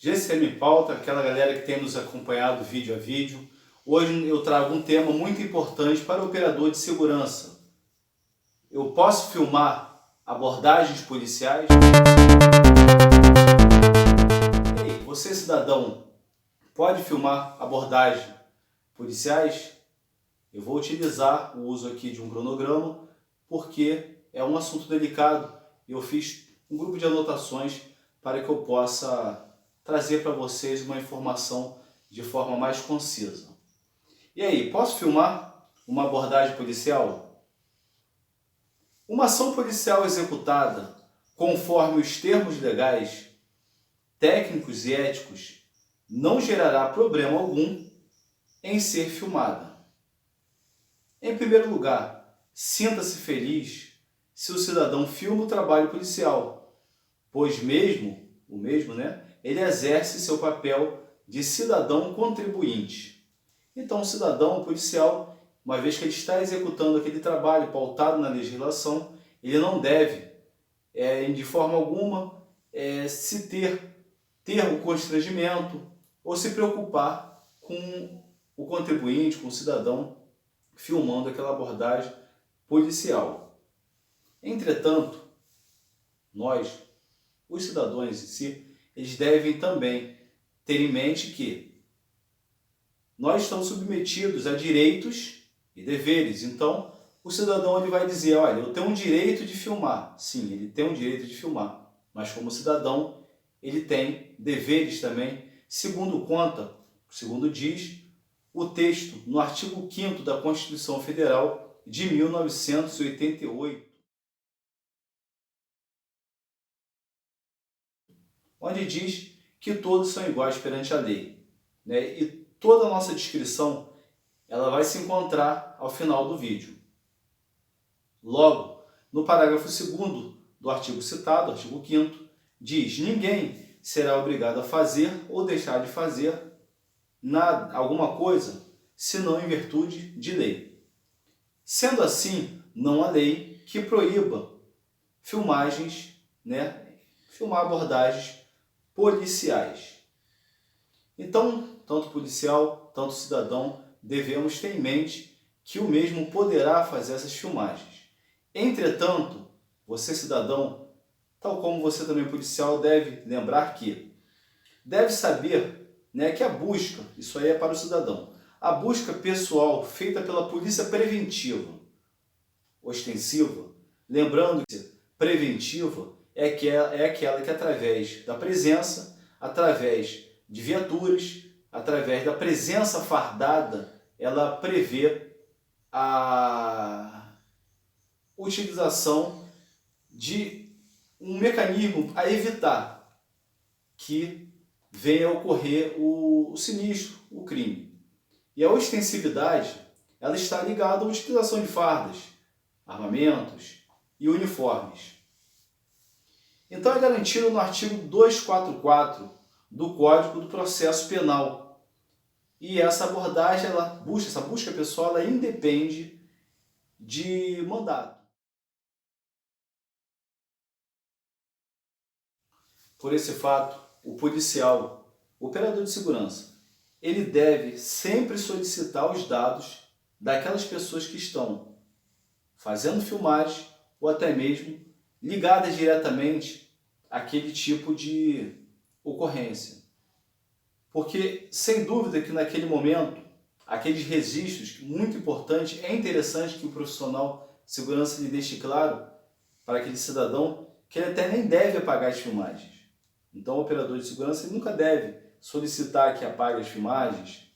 GCM em Pauta, aquela galera que tem nos acompanhado vídeo a vídeo. Hoje eu trago um tema muito importante para o operador de segurança. Eu posso filmar abordagens policiais? Ei, você cidadão, pode filmar abordagens policiais? Eu vou utilizar o uso aqui de um cronograma porque é um assunto delicado e eu fiz um grupo de anotações para que eu possa trazer para vocês uma informação de forma mais concisa. E aí, posso filmar uma abordagem policial? Uma ação policial executada conforme os termos legais, técnicos e éticos não gerará problema algum em ser filmada. Em primeiro lugar, sinta-se feliz se o cidadão filma o trabalho policial, pois ele exerce seu papel de cidadão contribuinte. Então, o cidadão policial, uma vez que ele está executando aquele trabalho pautado na legislação, ele não deve, de forma alguma, se ter o constrangimento ou se preocupar com o contribuinte, com o cidadão filmando aquela abordagem policial. Entretanto, nós, os cidadãos em si, eles devem também ter em mente que nós estamos submetidos a direitos e deveres. Então, o cidadão ele vai dizer, olha, eu tenho um direito de filmar. Sim, ele tem um direito de filmar, mas como cidadão, ele tem deveres também, segundo diz o texto no artigo 5º da Constituição Federal de 1988. Onde diz que todos são iguais perante a lei. E toda a nossa descrição ela vai se encontrar ao final do vídeo. Logo, no parágrafo 2º do artigo citado, artigo 5º, diz: ninguém será obrigado a fazer ou deixar de fazer alguma coisa, senão em virtude de lei. Sendo assim, não há lei que proíba filmagens, filmar abordagens policiais. Então, tanto policial, tanto cidadão, devemos ter em mente que o mesmo poderá fazer essas filmagens. Entretanto, você cidadão, tal como você também policial, deve lembrar que deve saber que a busca, isso aí é para o cidadão, a busca pessoal feita pela polícia preventiva, ostensiva, lembrando que preventiva é aquela que através da presença, através de viaturas, através da presença fardada, ela prevê a utilização de um mecanismo a evitar que venha a ocorrer o sinistro, o crime. E a ostensividade, ela está ligada à utilização de fardas, armamentos e uniformes. Então é garantido no artigo 244 do Código do Processo Penal. E essa abordagem, essa busca pessoal, ela independe de mandato. Por esse fato, o policial, o operador de segurança, ele deve sempre solicitar os dados daquelas pessoas que estão fazendo filmagem ou até mesmo ligadas diretamente àquele tipo de ocorrência. Porque, sem dúvida que naquele momento, aqueles registros, muito importante, é interessante que o profissional de segurança lhe deixe claro para aquele cidadão que ele até nem deve apagar as filmagens. Então, o operador de segurança ele nunca deve solicitar que apague as filmagens,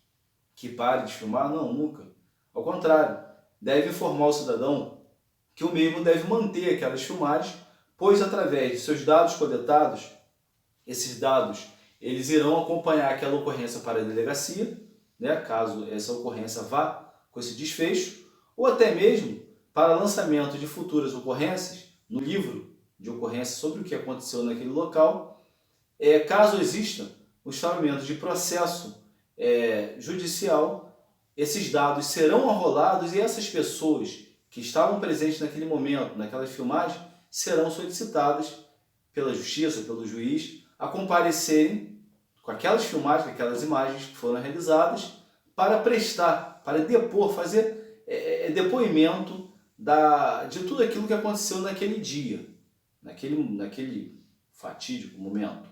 que pare de filmar, não, nunca. Ao contrário, deve informar o cidadão que o mesmo deve manter aquelas filmagens, pois através de seus dados coletados, esses dados eles irão acompanhar aquela ocorrência para a delegacia, caso essa ocorrência vá com esse desfecho, ou até mesmo para lançamento de futuras ocorrências no livro de ocorrências sobre o que aconteceu naquele local, caso exista o instauramento de processo judicial, esses dados serão arrolados e essas pessoas que estavam presentes naquele momento, naquela filmagem, serão solicitadas pela justiça, pelo juiz, a comparecerem com aquelas filmagens, com aquelas imagens que foram realizadas, para prestar, para depor, fazer depoimento de tudo aquilo que aconteceu naquele dia, naquele fatídico momento.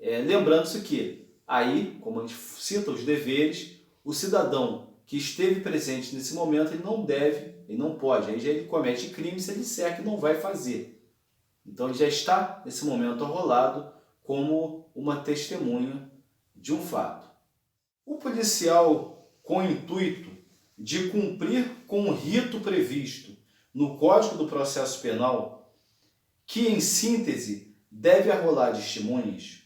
Lembrando-se que, aí, como a gente cita os deveres, o cidadão que esteve presente nesse momento, ele não deve, ele não pode, aí já ele comete crime se ele disser que não vai fazer. Então ele já está, nesse momento, arrolado como uma testemunha de um fato. O policial, com o intuito de cumprir com o rito previsto no Código do Processo Penal, que, em síntese, deve arrolar testemunhas,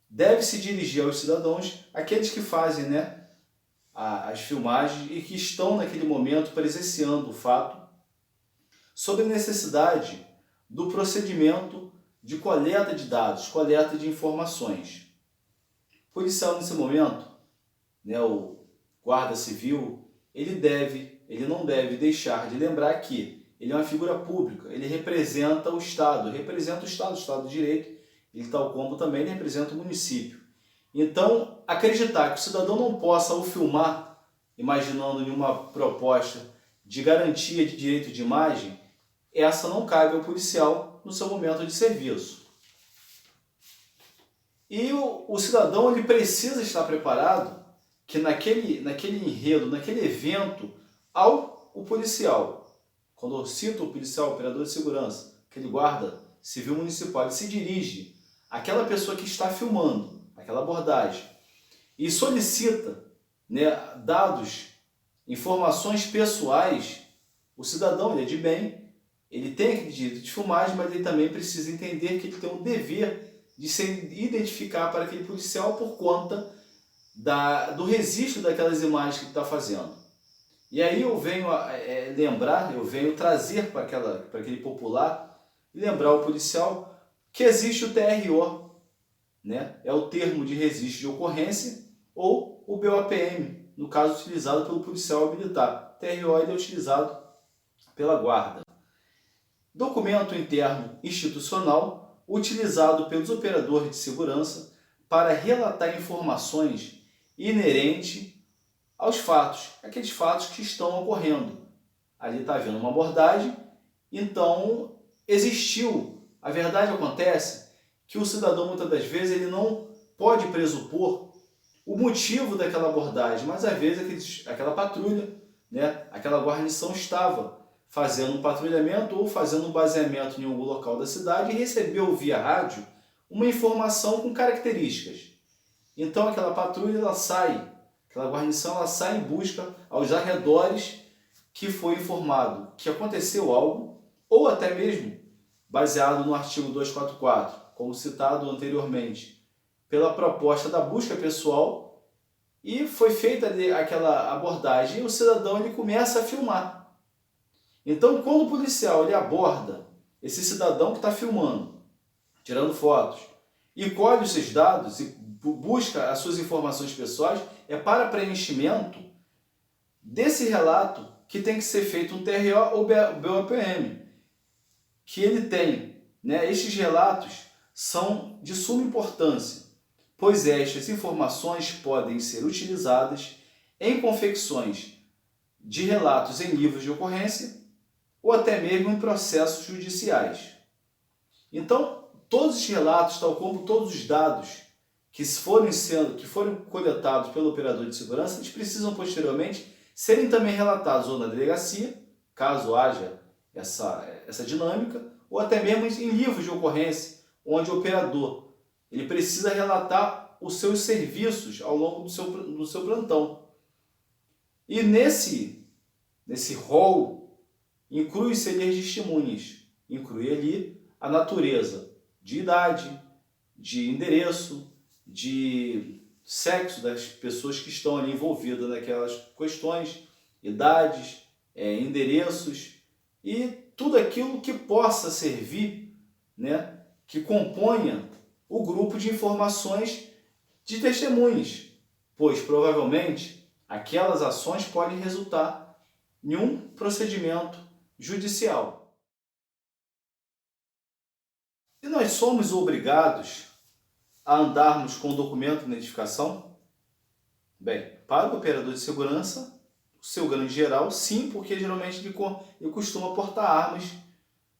deve se dirigir aos cidadãos, aqueles que fazem as filmagens e que estão naquele momento presenciando o fato, sobre a necessidade do procedimento de coleta de dados, coleta de informações. O policial, nesse momento, o guarda civil, ele não deve deixar de lembrar que ele é uma figura pública, ele representa o Estado, o Estado de Direito, ele, tal como também ele representa o município. Então, acreditar que o cidadão não possa o filmar, imaginando em uma proposta de garantia de direito de imagem, essa não cabe ao policial no seu momento de serviço. E o cidadão ele precisa estar preparado que naquele enredo, naquele evento, o policial, quando eu cito o policial, operador de segurança, aquele guarda civil municipal, ele se dirige àquela pessoa que está filmando aquela abordagem e solicita dados, informações pessoais. O cidadão ele é de bem, ele tem aquele direito de filmagem, mas ele também precisa entender que ele tem um dever de se identificar para aquele policial por conta do registro daquelas imagens que ele está fazendo. E aí eu venho eu venho trazer para aquele popular, lembrar o policial que existe o TRO, é o termo de registro de ocorrência, ou o BOPM, no caso utilizado pelo policial militar. TRO ele é utilizado pela guarda. Documento interno institucional utilizado pelos operadores de segurança para relatar informações inerentes aos fatos, aqueles fatos que estão ocorrendo. Ali está havendo uma abordagem, então existiu. A verdade acontece que o cidadão, muitas das vezes, ele não pode pressupor o motivo daquela abordagem, mas às vezes aquela patrulha, aquela guarnição estava fazendo um patrulhamento ou fazendo um baseamento em algum local da cidade e recebeu via rádio uma informação com características. Então aquela patrulha, aquela guarnição, ela sai em busca aos arredores que foi informado que aconteceu algo, ou até mesmo baseado no artigo 244, como citado anteriormente, pela proposta da busca pessoal, e foi feita aquela abordagem e o cidadão ele começa a filmar. Então, quando o policial ele aborda esse cidadão que está filmando, tirando fotos, e colhe os seus dados e busca as suas informações pessoais, é para preenchimento desse relato que tem que ser feito um TRO ou BOPM, que ele tem. Estes relatos são de suma importância, pois estas informações podem ser utilizadas em confecções de relatos em livros de ocorrência ou até mesmo em processos judiciais. Então, todos os relatos, tal como todos os dados que foram coletados pelo operador de segurança, eles precisam posteriormente serem também relatados ou na delegacia, caso haja essa dinâmica, ou até mesmo em livros de ocorrência, onde o operador ele precisa relatar os seus serviços ao longo do seu plantão. E nesse rol, inclui-se ali as testemunhas, inclui ali a natureza de idade, de endereço, de sexo das pessoas que estão ali envolvidas naquelas questões, idades, endereços e tudo aquilo que possa servir, que componha o grupo de informações de testemunhas, pois provavelmente aquelas ações podem resultar em um procedimento judicial. E nós somos obrigados a andarmos com o documento de identificação? Bem, para o operador de segurança, o seu grande geral, sim, porque geralmente ele costuma portar armas,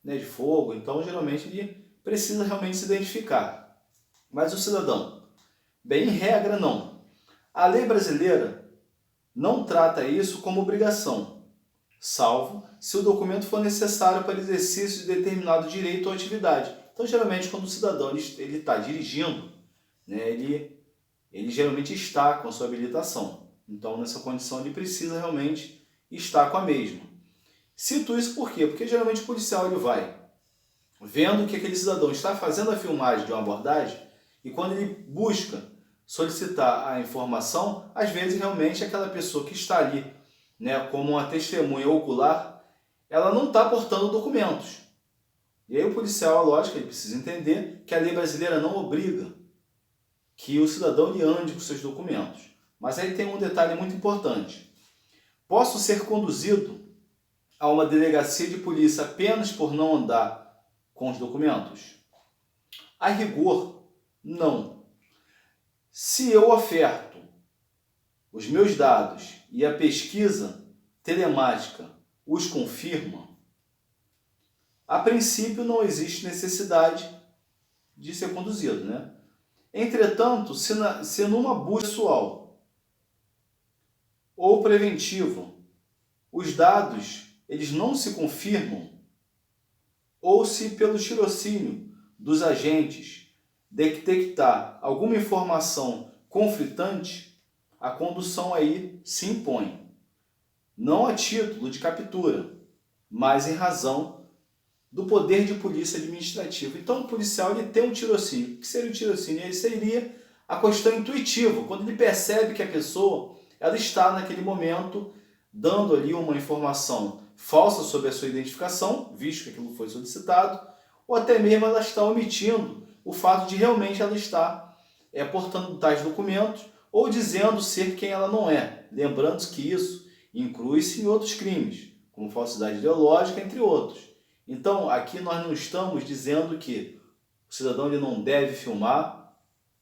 né, de fogo, então geralmente ele precisa realmente se identificar. Mas o cidadão? Bem, em regra, não. A lei brasileira não trata isso como obrigação, salvo se o documento for necessário para o exercício de determinado direito ou atividade. Então, geralmente, quando o cidadão ele está dirigindo, né, ele geralmente está com a sua habilitação. Então, nessa condição, ele precisa realmente estar com a mesma. Cito isso por quê? Porque geralmente o policial ele vai vendo que aquele cidadão está fazendo a filmagem de uma abordagem e quando ele busca solicitar a informação, às vezes realmente aquela pessoa que está ali, né, como uma testemunha ocular, ela não está portando documentos. E aí o policial, lógico, ele precisa entender que a lei brasileira não obriga que o cidadão lhe ande com seus documentos. Mas aí tem um detalhe muito importante. Posso ser conduzido a uma delegacia de polícia apenas por não andar com os documentos? A rigor, não. Se eu oferto os meus dados e a pesquisa telemática os confirma, a princípio não existe necessidade de ser conduzido, né? Entretanto, se numa busca pessoal ou preventiva, os dados eles não se confirmam, ou se pelo tirocínio dos agentes detectar alguma informação conflitante, a condução aí se impõe. Não a título de captura, mas em razão do poder de polícia administrativa. Então o policial ele tem um tirocínio. O que seria o tirocínio? Ele seria a questão intuitiva, quando ele percebe que a pessoa ela está naquele momento dando ali uma informação falsa sobre a sua identificação, visto que aquilo foi solicitado, ou até mesmo ela está omitindo o fato de realmente ela estar portando tais documentos ou dizendo ser quem ela não é. Lembrando que isso inclui-se em outros crimes, como falsidade ideológica, entre outros. Então, aqui nós não estamos dizendo que o cidadão ele não deve filmar,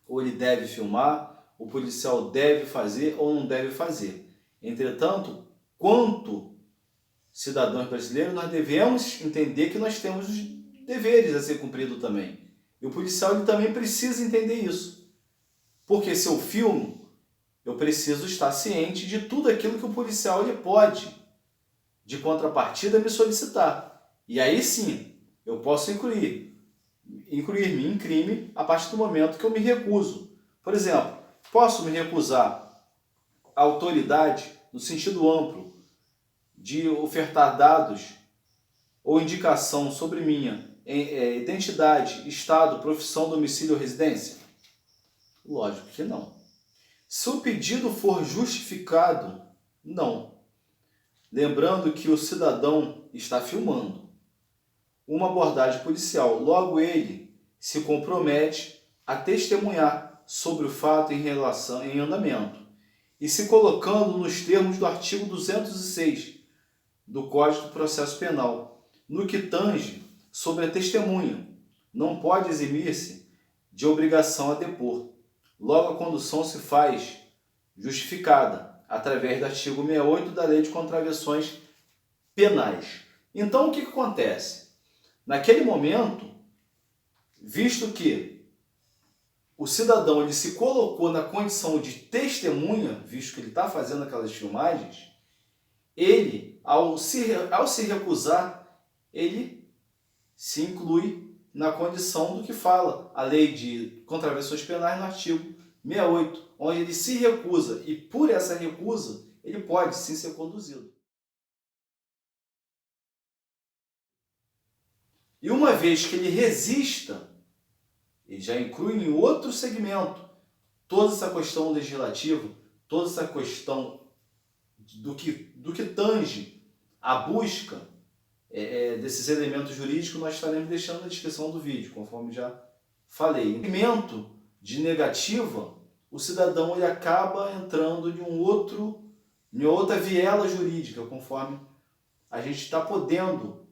ou ele deve filmar, o policial deve fazer ou não deve fazer. Entretanto, quanto cidadãos brasileiros, nós devemos entender que nós temos os deveres a ser cumpridos também. E o policial ele também precisa entender isso. Porque se eu filmo, eu preciso estar ciente de tudo aquilo que o policial ele pode, de contrapartida, me solicitar. E aí sim, eu posso incluir-me em crime a partir do momento que eu me recuso. Por exemplo, posso me recusar à autoridade, no sentido amplo, de ofertar dados ou indicação sobre minha identidade, estado, profissão, domicílio ou residência? Lógico que não. Se o pedido for justificado, não. Lembrando que o cidadão está filmando uma abordagem policial, logo ele se compromete a testemunhar sobre o fato em andamento e se colocando nos termos do artigo 206 do Código do Processo Penal, no que tange sobre a testemunha, não pode eximir-se de obrigação a depor. Logo, a condução se faz justificada através do artigo 68 da Lei de Contravenções Penais. Então, o que acontece? Naquele momento, visto que o cidadão ele se colocou na condição de testemunha, visto que ele está fazendo aquelas filmagens, ele, ao se recusar, ele se inclui na condição do que fala a Lei de Contravenções Penais no artigo 68, onde ele se recusa e por essa recusa ele pode sim ser conduzido. E uma vez que ele resista, ele já inclui em outro segmento toda essa questão legislativa, toda essa questão do que tange a busca desses elementos jurídicos, nós estaremos deixando na descrição do vídeo, conforme já falei. No segmento de negativa, o cidadão ele acaba entrando em outra viela jurídica, conforme a gente está podendo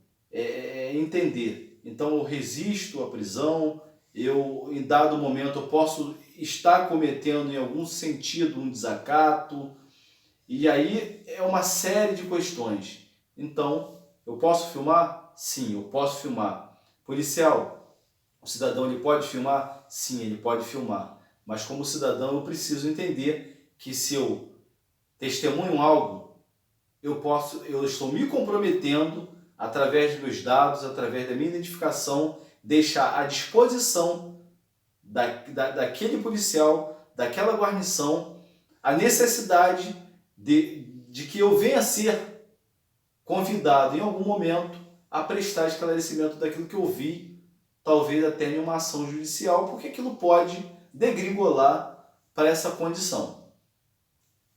entender. Então, eu resisto à prisão, eu, em dado momento, eu posso estar cometendo em algum sentido um desacato, e aí é uma série de questões. Então, eu posso filmar? Sim, eu posso filmar. Policial, o cidadão ele pode filmar? Sim, ele pode filmar. Mas como cidadão eu preciso entender que se eu testemunho algo, eu estou me comprometendo através dos meus dados, através da minha identificação, deixar à disposição daquele policial, daquela guarnição, a necessidade de que eu venha a ser convidado em algum momento a prestar esclarecimento daquilo que eu vi, talvez até em uma ação judicial, porque aquilo pode degringolar para essa condição.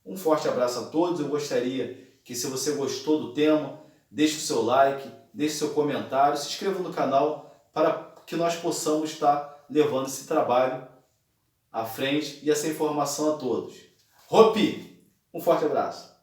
Um forte abraço a todos. Eu gostaria que, se você gostou do tema, deixe o seu like, deixe o seu comentário, se inscreva no canal para que nós possamos estar levando esse trabalho à frente e essa informação a todos. Ropi, um forte abraço.